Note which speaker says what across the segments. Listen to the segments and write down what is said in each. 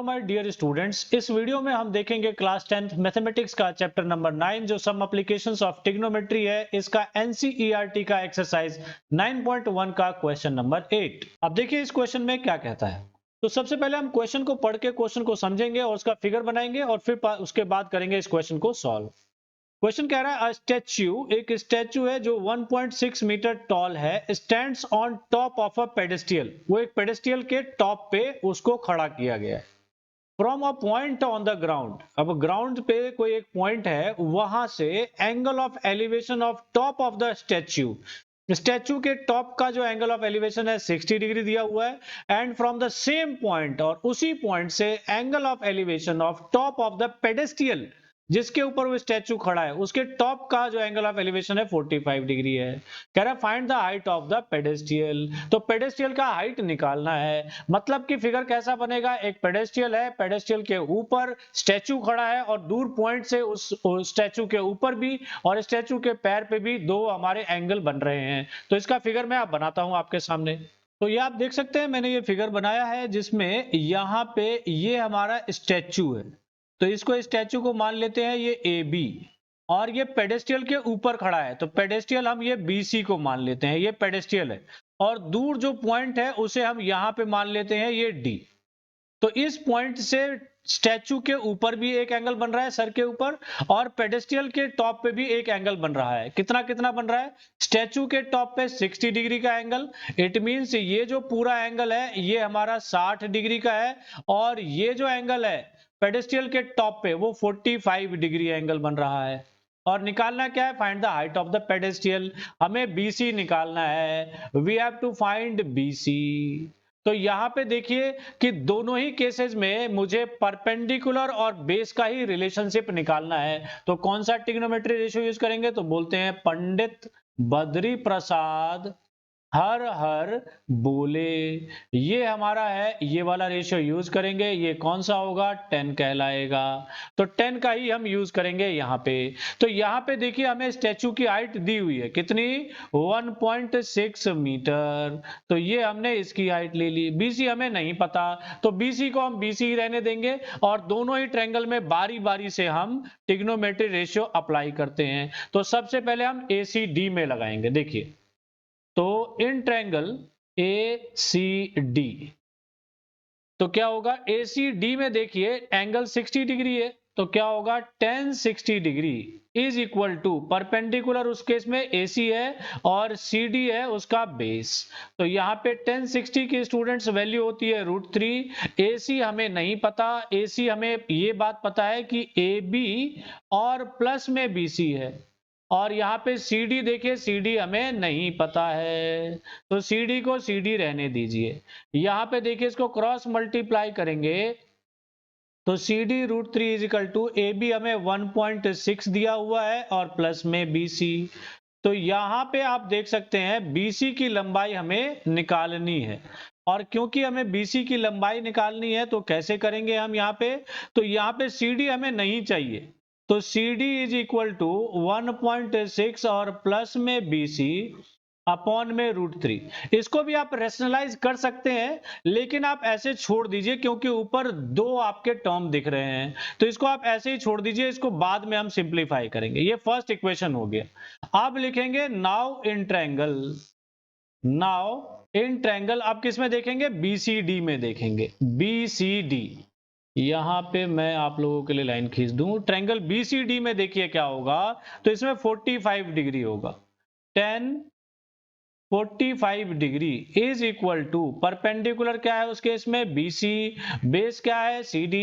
Speaker 1: My dear students, इस video में हम देखेंगे क्लास 10th मैथमेटिक्स का चैप्टर नंबर 9 जो सम एप्लीकेशंस ऑफ ट्रिग्नोमेट्री है। इसका एनसीईआरटी का एक्सरसाइज 9.1 का क्वेश्चन नंबर 8। अब देखिए इस क्वेश्चन में क्या कहता है। तो सबसे पहले हम क्वेश्चन को पढ़ के क्वेश्चन को समझेंगे और उसका फिगर बनाएंगे और फिर उसके बाद करेंगे इस क्वेश्चन को सॉल्व। क्वेश्चन कह रहा है एक स्टैचू है जो 1.6 मीटर टॉल है, stands on top of a pedestal. वो एक पेडेस्टियल के टॉप पे उसको खड़ा किया गया है। From a point on the ground, अब ग्राउंड पे कोई एक पॉइंट है, वहां से angle of elevation of top of the statue, statue के टॉप का जो एंगल ऑफ एलिवेशन है 60 डिग्री दिया हुआ है। And from the same point, और उसी पॉइंट से angle of elevation of top of the pedestal, जिसके ऊपर वो स्टैचू खड़ा है, उसके टॉप का जो एंगल ऑफ एलिवेशन है 45 डिग्री है। कह रहा है find the height of the pedestal. तो पेडेस्टियल का हाइट निकालना है। मतलब कि फिगर कैसा बनेगा, एक पेडेस्टियल है, पेडेस्टियल के ऊपर स्टैचू खड़ा है और दूर पॉइंट से उस स्टैचू के ऊपर भी और स्टैचू के पैर पे भी दो हमारे एंगल बन रहे हैं। तो इसका फिगर मैं आप बनाता हूं आपके सामने। तो ये आप देख सकते हैं मैंने ये फिगर बनाया है जिसमें यहाँ पे ये हमारा स्टैचू है। तो इसको स्टैचू को मान लेते हैं ये ए बी, और ये पेडेस्टियल के ऊपर खड़ा है तो पेडेस्टियल हम ये बी सी को मान लेते हैं, ये पेडेस्टियल है। और दूर जो पॉइंट है उसे हम यहाँ पे मान लेते हैं ये डी। तो इस पॉइंट से स्टैचू के ऊपर भी एक एंगल बन रहा है सर के ऊपर, और पेडेस्टियल के टॉप पे भी एक एंगल बन रहा है। कितना कितना बन रहा है, स्टैचू के टॉप पे 60 डिग्री का एंगल। इट मींस ये जो पूरा एंगल है ये हमारा 60 डिग्री का है, और ये जो एंगल है पेडेस्टियल के टॉप पे वो 45 डिग्री एंगल बन रहा है। और निकालना क्या है, find the height of the pedestal. हमें बीसी निकालना है, we have to find BC. तो यहां पे देखिए कि दोनों ही केसेस में मुझे परपेंडिकुलर और बेस का ही रिलेशनशिप निकालना है। तो कौन सा ट्रिग्नोमेट्री रेशियो यूज करेंगे, तो बोलते हैं पंडित बद्री प्रसाद हर हर बोले। ये हमारा है, ये वाला रेशियो यूज करेंगे। ये कौन सा होगा, 10 कहलाएगा। तो 10 का ही हम यूज करेंगे यहाँ पे। तो यहाँ पे देखिए हमें स्टैचू की हाइट दी हुई है कितनी, 1.6 मीटर। तो ये हमने इसकी हाइट ले ली। बीसी हमें नहीं पता तो बीसी को हम बीसी ही रहने देंगे, और दोनों ही ट्रायंगल में बारी बारी से हम ट्रिग्नोमेट्री रेशियो अप्लाई करते हैं। तो सबसे पहले हम एसीडी में लगाएंगे। देखिए तो in triangle A C D, तो क्या होगा, ए सी डी में देखिए एंगल 60 डिग्री है, तो क्या होगा 1060 degree is equal to perpendicular, उस केस में AC है और CD है उसका बेस। तो यहाँ पे 1060 की स्टूडेंट्स वैल्यू होती है √3। AC हमें नहीं पता, AC हमें ये बात पता है कि AB और प्लस में BC है। और यहाँ पे CD देखिए, CD हमें नहीं पता है तो CD को CD रहने दीजिए। यहाँ पे देखिए इसको क्रॉस मल्टीप्लाई करेंगे तो CD √3 is equal to AB हमें 1.6 दिया हुआ है और प्लस में BC। तो यहाँ पे आप देख सकते हैं BC की लंबाई हमें निकालनी है, और क्योंकि हमें BC की लंबाई निकालनी है तो कैसे करेंगे हम यहाँ पे, तो यहाँ पे CD हमें नहीं चाहिए। तो CD इज इक्वल टू 1.6 और प्लस में BC अपॉन में √3। इसको भी आप रेशनलाइज कर सकते हैं, लेकिन आप ऐसे छोड़ दीजिए क्योंकि ऊपर दो आपके टर्म दिख रहे हैं। तो इसको आप ऐसे ही छोड़ दीजिए, इसको बाद में हम सिंप्लीफाई करेंगे। ये फर्स्ट इक्वेशन हो गया। अब लिखेंगे now in triangle, now in triangle आप किस में देखेंगे, BCD में देखेंगे। BCD, यहां पे मैं आप लोगों के लिए लाइन खींच दूं। ट्रायंगल BCD में देखिए क्या होगा, तो इसमें 45 डिग्री होगा। 45 degree is equal to perpendicular क्या है उस केस में, BC, बेस क्या है CD।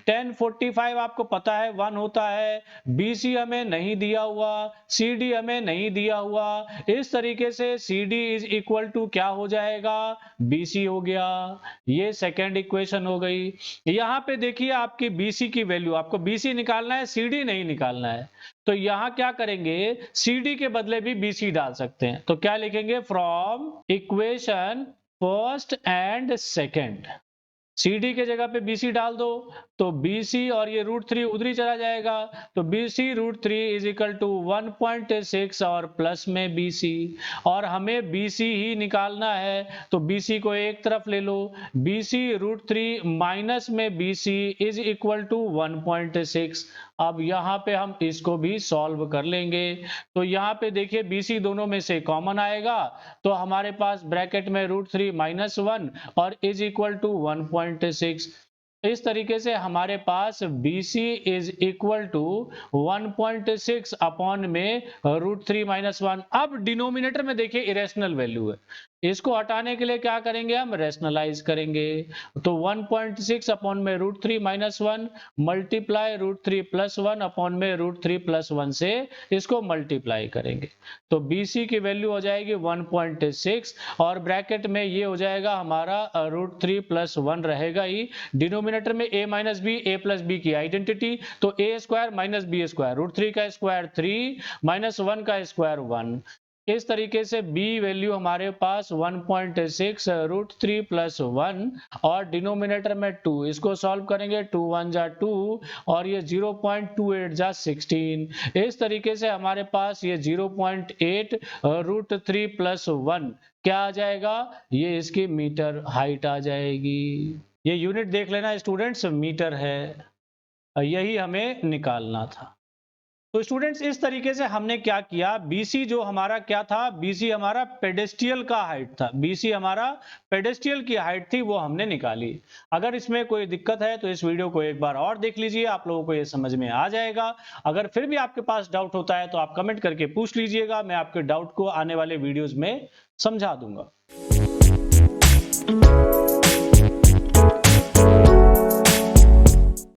Speaker 1: 1045 आपको पता है 1 होता है, BC हमें नहीं दिया हुआ, CD हमें नहीं दिया हुआ। इस तरीके से CD इज इक्वल टू क्या हो जाएगा, BC हो गया। ये सेकेंड इक्वेशन हो गई। यहाँ पे देखिए आपकी BC की वैल्यू, आपको BC निकालना है, CD नहीं निकालना है। तो यहां क्या करेंगे, CD के बदले भी BC डाल सकते हैं। तो क्या लिखेंगे, from equation first and second, CD के जगह पे BC डाल दो तो BC और ये √3 उधर ही चला जाएगा, तो BC √3 इज इक्वल टू 1.6 और प्लस में BC, और हमें BC ही निकालना है तो BC को एक तरफ ले लो, BC √3 माइनस में BC इज इक्वल टू 1.6। अब यहाँ पे हम इसको भी सॉल्व कर लेंगे, तो यहाँ पे देखिए BC दोनों में से कॉमन आएगा तो हमारे पास ब्रैकेट में √3 माइनस 1 और इज इक्वल टू 1.6। इस तरीके से हमारे पास BC is equal to 1.6 upon में √3 माइनस 1। अब डिनोमिनेटर में देखिए इरेशनल वैल्यू है, इसको हटाने के लिए क्या करेंगे, हम रैशनलाइज करेंगे, तो 1.6 अपॉन में √3 माइनस 1 मल्टीप्लाई √3 प्लस 1 अपॉन में √3 प्लस 1 से इसको मल्टीप्लाई करेंगे, तो BC की वैल्यू हो जाएगी 1.6 और ब्रैकेट में ये हो जाएगा हमारा √3 प्लस 1 रहेगा ही, डिनोमिनेटर में a minus b a plus b की आइडेंटिटी, तो a square minus b square, √3 का स्क्वायर 3 माइनस 1 का स्क्वायर 1। इस तरीके से B वैल्यू हमारे पास 1.6 √3 प्लस 1 और डिनोमिनेटर में 2, इसको सॉल्व करेंगे 2 1 जा 2 और ये 0.28 जा 16। इस तरीके से हमारे पास ये 0.8 √3 प्लस 1 क्या आ जाएगा, ये इसकी मीटर हाइट आ जाएगी। ये यूनिट देख लेना स्टूडेंट्स, मीटर है, यही हमें निकालना था। तो स्टूडेंट्स इस तरीके से हमने क्या किया, BC जो हमारा क्या था, BC हमारा पेडेस्टियल का हाइट था, BC हमारा पेडेस्टियल की हाइट थी, वो हमने निकाली। अगर इसमें कोई दिक्कत है तो इस वीडियो को एक बार और देख लीजिए, आप लोगों को ये समझ में आ जाएगा। अगर फिर भी आपके पास डाउट होता है तो आप कमेंट करके पूछ लीजिएगा, मैं आपके डाउट को आने वाले वीडियोज में समझा दूंगा।